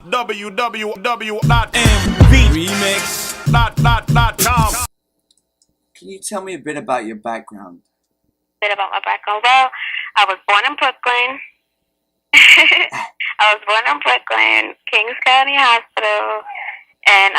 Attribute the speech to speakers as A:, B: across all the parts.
A: www.MVRemix.com.
B: Can you tell me a bit about your background?
C: Bit about my background. Well, I was born in Brooklyn. I was born in Brooklyn, Kings County Hospital, and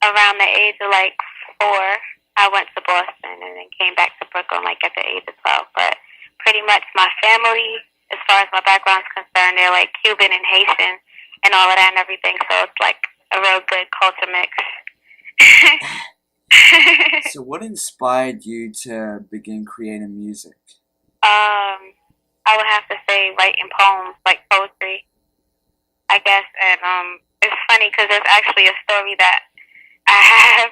C: around the age of like 4, I went to Boston and then came back to Brooklyn like at the age of 12. But pretty much my family, as far as my background is concerned, they're like Cuban and Haitian and all of that and everything. So it's like a real good culture mix.
B: So what inspired you to begin creating music?
C: I would have to say writing poems, like poetry, I guess. And it's funny because there's actually a story that I have.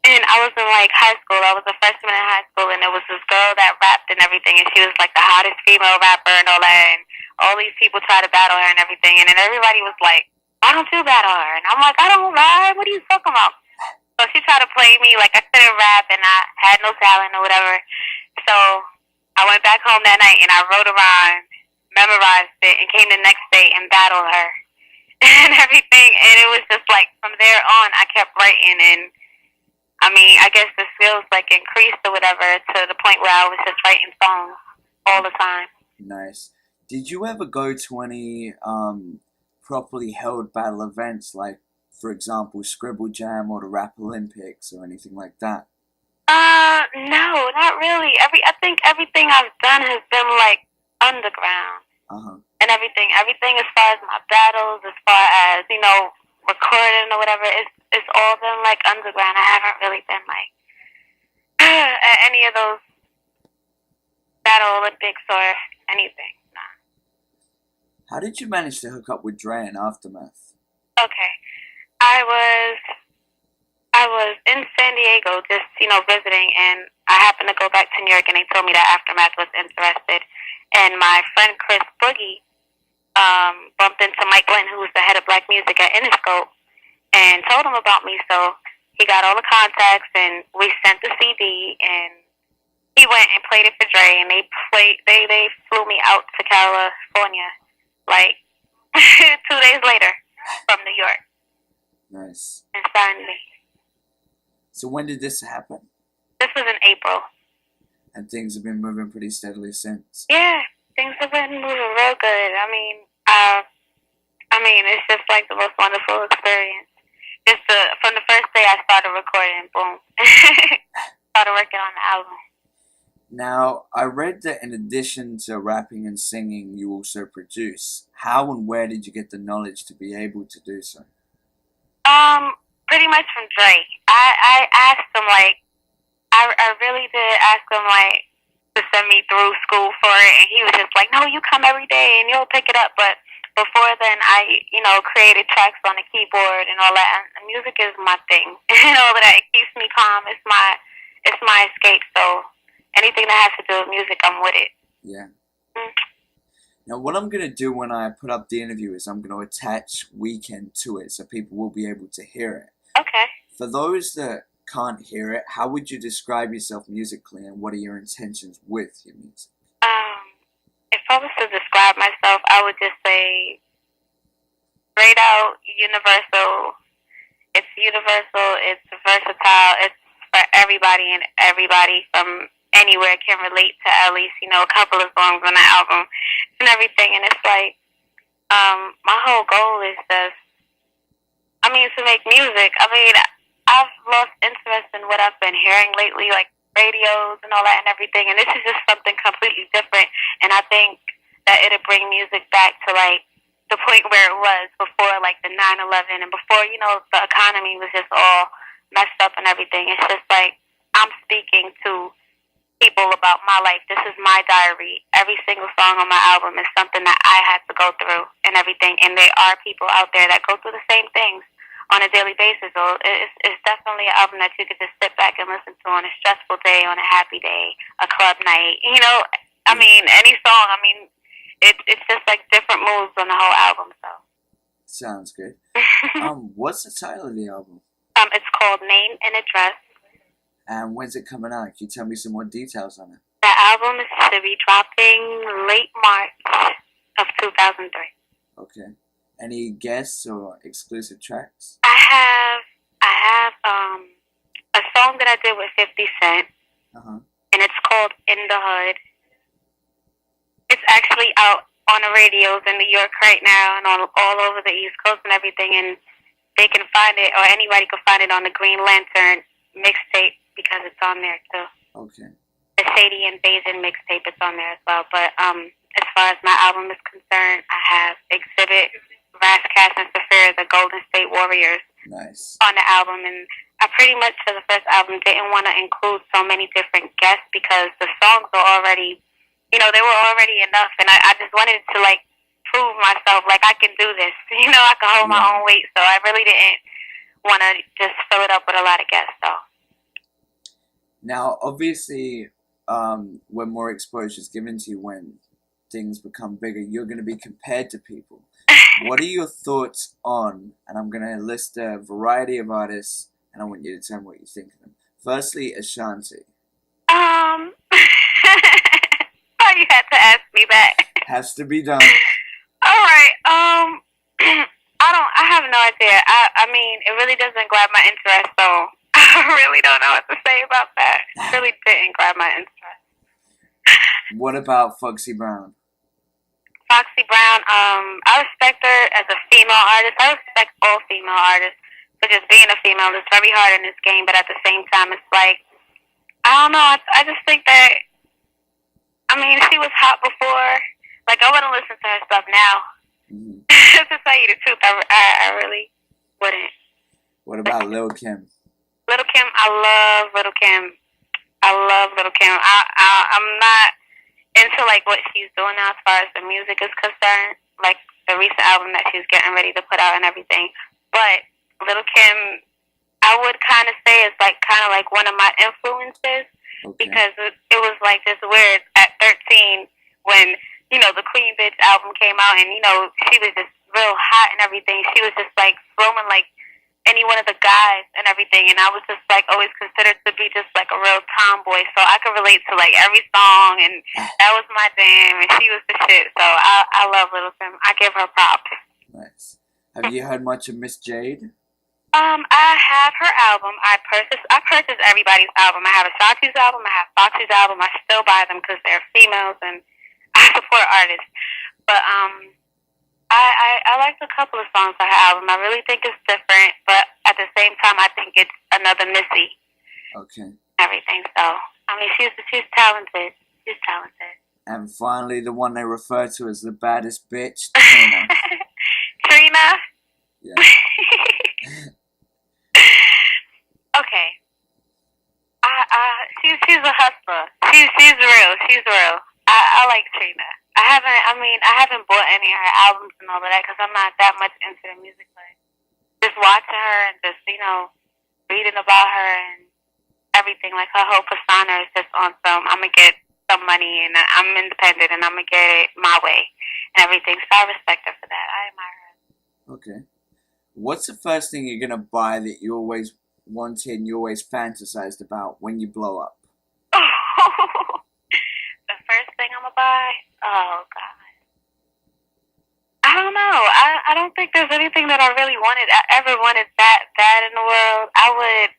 C: And I was in like high school. I was a freshman in high school, and there was this girl that rapped and everything, and she was like the hottest female rapper and all that. And all these people tried to battle her and everything, and then everybody was like, "Why don't you battle her?" And I'm like, "I don't rap. What are you talking about?" So she tried to play me like I couldn't rap and I had no talent or whatever. So I went back home that night and I wrote a rhyme, memorized it, and came the next day and battled her and everything. And it was just like from there on, I kept writing, and I mean, I guess the skills like increased or whatever to the point where I was just writing songs all the time.
B: Nice. Did you ever go to any properly held battle events, like, for example, Scribble Jam or the Rap Olympics or anything like that?
C: No, not really. I think everything I've done has been like underground. And everything as far as my battles, as far as, you know, recording or whatever, it's all been like underground. I haven't really been like at any of those battle Olympics or anything. Nah.
B: How did you manage to hook up with Dre in Aftermath?
C: Okay. I was in San Diego just, you know, visiting, and I happened to go back to New York, and they told me that Aftermath was interested. And my friend Chris Boogie bumped into Mike Glenn, who was the head of Black Music at Interscope, and told him about me. So he got all the contacts, and we sent the CD, and he went and played it for Dre, and they flew me out to California like 2 days later from New York.
B: Nice.
C: And signed me.
B: So when did this happen?
C: This was in April.
B: And things have been moving pretty steadily since.
C: Yeah, things have been moving real good. I mean, it's just like the most wonderful experience. From the first day I started recording, boom, started working on the album.
B: Now, I read that in addition to rapping and singing, you also produce. How and where did you get the knowledge to be able to do so?
C: Pretty much from Dre. I asked him, like, I really did ask him, like, to send me through school for it, and he was just like, "No, you come every day and you'll pick it up." But before then, I, you know, created tracks on the keyboard and all that. And music is my thing, and all of that. It keeps me calm. It's my escape. So anything that has to do with music, I'm with it.
B: Yeah. Now, what I'm going to do when I put up the interview is I'm going to attach Weekend to it so people will be able to hear it.
C: Okay.
B: For those that can't hear it, how would you describe yourself musically, and what are your intentions with your music?
C: If I was to describe myself, I would just say straight out universal. It's universal, it's versatile, it's for everybody, and everybody from anywhere can relate to at least, you know, a couple of songs on the album and everything. And it's like, my whole goal is just, to make music. I've lost interest in what I've been hearing lately, like radios and all that and everything, and this is just something completely different. And I think that it'll bring music back to like the point where it was before, like the 9/11, and before, you know, the economy was just all messed up and everything. It's just like I'm speaking to people about my life. This is my diary. Every single song on my album is something that I had to go through and everything, and there are people out there that go through the same things on a daily basis. So it's definitely an album that you could just sit back and listen to on a stressful day, on a happy day, a club night. You know, any song. It's just like different moods on the whole album. So
B: sounds good. What's the title of the album?
C: It's called Name and Address.
B: And when's it coming out? Can you tell me some more details on it?
C: The album is to be dropping late March of 2003.
B: Okay. Any guests or exclusive tracks?
C: I have a song that I did with 50 Cent, and it's called In the Hood. It's actually out on the radios in New York right now and all over the East Coast and everything, and they can find it, or anybody can find it on the Green Lantern mixtape because it's on there too.
B: Okay.
C: The Shady Invasion mixtape is on there as well. But as far as my album is concerned, I have Exhibit, Ras Kass, and Saphira, the Golden State Warriors,
B: nice,
C: on the album. And I pretty much, for the first album, didn't want to include so many different guests because the songs are already, they were already enough. And I just wanted to, prove myself, I can do this. I can hold my own weight. So I really didn't want to just fill it up with a lot of guests, though.
B: Now, obviously, when more exposure is given to you, when things become bigger, you're going to be compared to people. What are your thoughts on, and I'm going to list a variety of artists, and I want you to tell me what you think of them. Firstly, Ashanti.
C: Oh, you had to ask me that.
B: Has to be done.
C: All right. I have no idea. I mean, it really doesn't grab my interest, so I really don't know what to say about that. It really didn't grab my interest.
B: What about Foxy Brown?
C: Foxy Brown, I respect her as a female artist. I respect all female artists for just being a female. It's very hard in this game, but at the same time, it's I don't know. I just think that, she was hot before. I wouldn't listen to her stuff now.
B: Mm-hmm.
C: To tell you the truth, I really wouldn't.
B: What about Lil Kim?
C: Lil Kim, I love Lil Kim. I'm not into what she's doing now as far as the music is concerned, the recent album that she's getting ready to put out and everything. But Lil Kim, I would kind of say is one of my influences, because it was just weird at 13 when the Queen Bitch album came out, and she was just real hot and everything. She was just flowing like any one of the guys and everything, and I was just always considered to be just a real tomboy, so I could relate to every song, and that was my jam, and she was the shit. So I love Lil Kim. I give her props.
B: Nice. Have you heard much of Miss Jade?
C: I have her album. I purchase everybody's album. I have Ashanti's album. I have Foxy's album. I still buy them because they're females, and I support artists. But I liked a couple of songs on her album. I really think it's different, but at the same time, I think it's another Missy.
B: Okay.
C: Everything. So she's talented. She's talented.
B: And finally, the one they refer to as the baddest bitch, Trina.
C: Trina.
B: Yeah.
C: Okay. She's a hustler. She's real. She's real. I like Trina. I haven't bought any of her albums and all of that because I'm not that much into the music. But just watching her and just reading about her and everything, her whole persona is just on some. I'm gonna get some money and I'm independent and I'm gonna get it my way and everything. So I respect her for that. I admire her.
B: Okay. What's the first thing you're gonna buy that you always wanted and you always fantasized about when you blow up?
C: The first thing I'm gonna buy? Oh God. I don't know. I don't think there's anything that I really wanted. I ever wanted that bad in the world. I would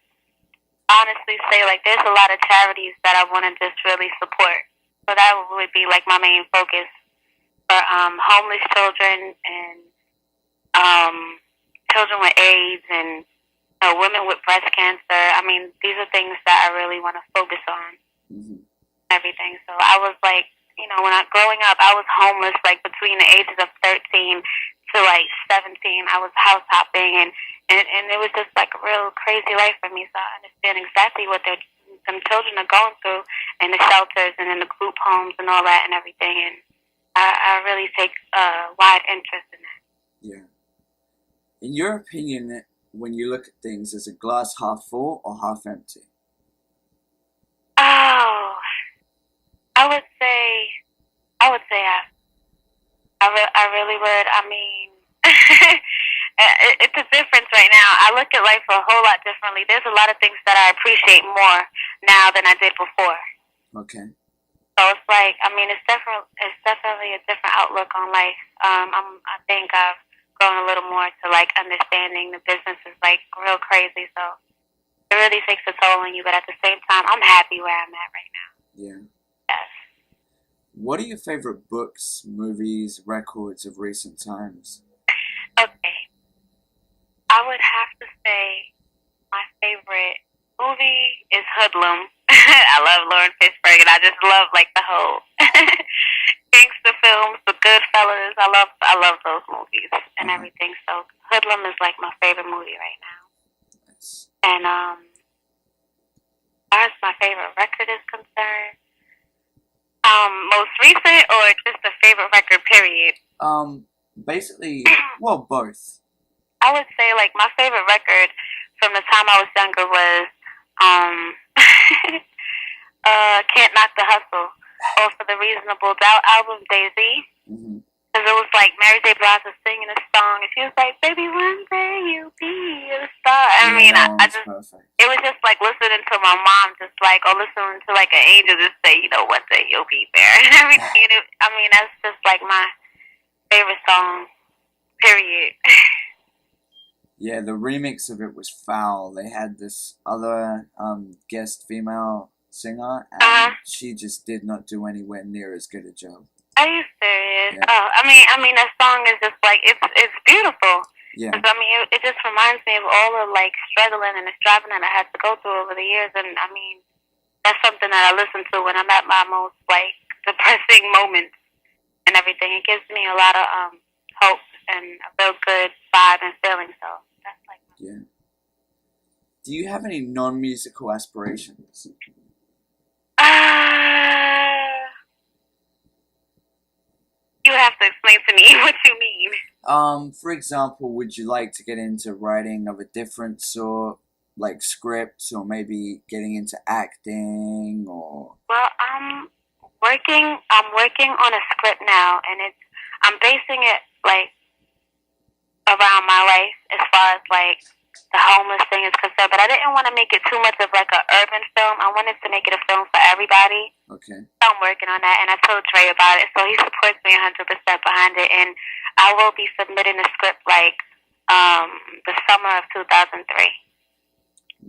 C: honestly say there's a lot of charities that I want to just really support. So that would be my main focus for homeless children and children with AIDS and women with breast cancer. These are things that I really want to focus on.
B: Mm-hmm.
C: Everything. So I was when growing up, I was homeless between the ages of 13 to 17. I was house hopping and it was just a real crazy life for me. So I understand exactly what some children are going through in the shelters and in the group homes and all that and everything. And I really take a wide interest in that.
B: Yeah. In your opinion, when you look at things, is a glass half full or half empty?
C: Oh, I would say I really would. It's a difference right now. I look at life a whole lot differently. There's a lot of things that I appreciate more now than I did before.
B: Okay.
C: So it's it's definitely a different outlook on life. I think I've grown a little more to like understanding the business is like real crazy. So it really takes a toll on you. But at the same time, I'm happy where I'm at right now.
B: Yeah.
C: Yes.
B: What are your favorite books, movies, records of recent times?
C: Okay. I would have to say my favorite movie is Hoodlum. I love Lauren Fishburne, and I just love like the whole gangster films, the Goodfellas. I love those movies and everything. So Hoodlum is like my favorite movie right now.
B: Nice.
C: And as far as my favorite record is concerned, most recent or just a favorite record period?
B: Basically, well, both.
C: I would say like my favorite record from the time I was younger was Can't Knock the Hustle, or for the Reasonable Doubt album, Daisy. Because it was like Mary J. Blige was singing a song, and she was like, "Baby, one day you'll be a star." I mean, I just, perfect. It was just like listening to my mom, just like, or listening to like an angel just say, you know, one day you'll be there, and everything. I mean, that's just like my favorite song, period.
B: Yeah, the remix of it was foul. They had this other guest female singer, and she just did not do anywhere near as good a job.
C: Are you serious?
B: Yeah.
C: Oh, I mean, that song is just like it's beautiful.
B: Yeah.
C: I mean, it just reminds me of all the like struggling and the striving that I had to go through over the years, and I mean, that's something that I listen to when I'm at my most like depressing moments and everything. It gives me a lot of hope and a real good vibe and feeling. So that's like.
B: Yeah. Do you have any non-musical aspirations?
C: You have to explain to me what you mean.
B: For example, would you like to get into writing of a different sort, like scripts, or maybe getting into acting, or?
C: Well, I'm working on a script now, and I'm basing it like around my life as far as like the homeless thing is concerned, but I didn't want to make it too much of like an urban film. I wanted to make it a film for everybody.
B: Okay.
C: So I'm working on that, and I told Dre about it, so he supports me 100% behind it, and I will be submitting the script like the summer of 2003.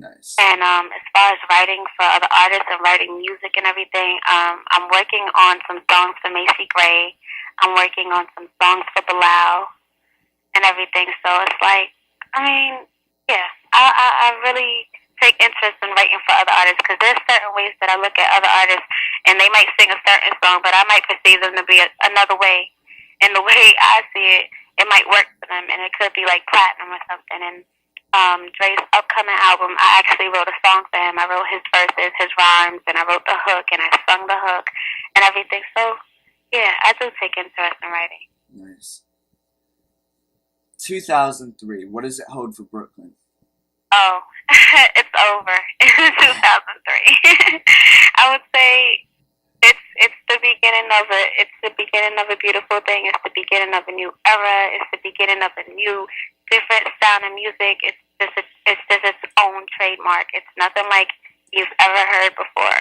B: Nice.
C: And as far as writing for other artists and writing music and everything, I'm working on some songs for Macy Gray. I'm working on some songs for Bilal and everything, so it's like, I mean, yeah, I really take interest in writing for other artists because there's certain ways that I look at other artists and they might sing a certain song, but I might perceive them to be another way. And the way I see it, it might work for them, and it could be like platinum or something. And Dre's upcoming album, I actually wrote a song for him. I wrote his verses, his rhymes, and I wrote the hook, and I sung the hook and everything. So, yeah, I do take interest in writing.
B: Nice. 2003, what does it hold for Brooklyn?
C: Oh, it's over. 2003. I would say it's the beginning of a beautiful thing. It's the beginning of a new era. It's the beginning of a new, different sound of music. It's just its own trademark. It's nothing like you've ever heard before,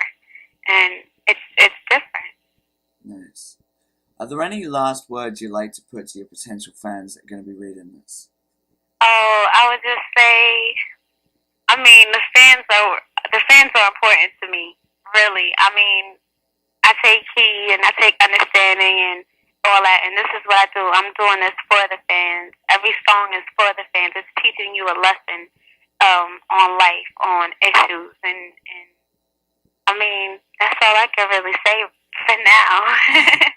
C: and it's different.
B: Nice. Are there any last words you'd like to put to your potential fans that are going to be reading this?
C: Oh, I would just say, I mean, the fans are important to me, really. I mean, I take heed and I take understanding and all that, and this is what I do. I'm doing this for the fans. Every song is for the fans. It's teaching you a lesson on life, on issues, and I mean, that's all I can really say for now.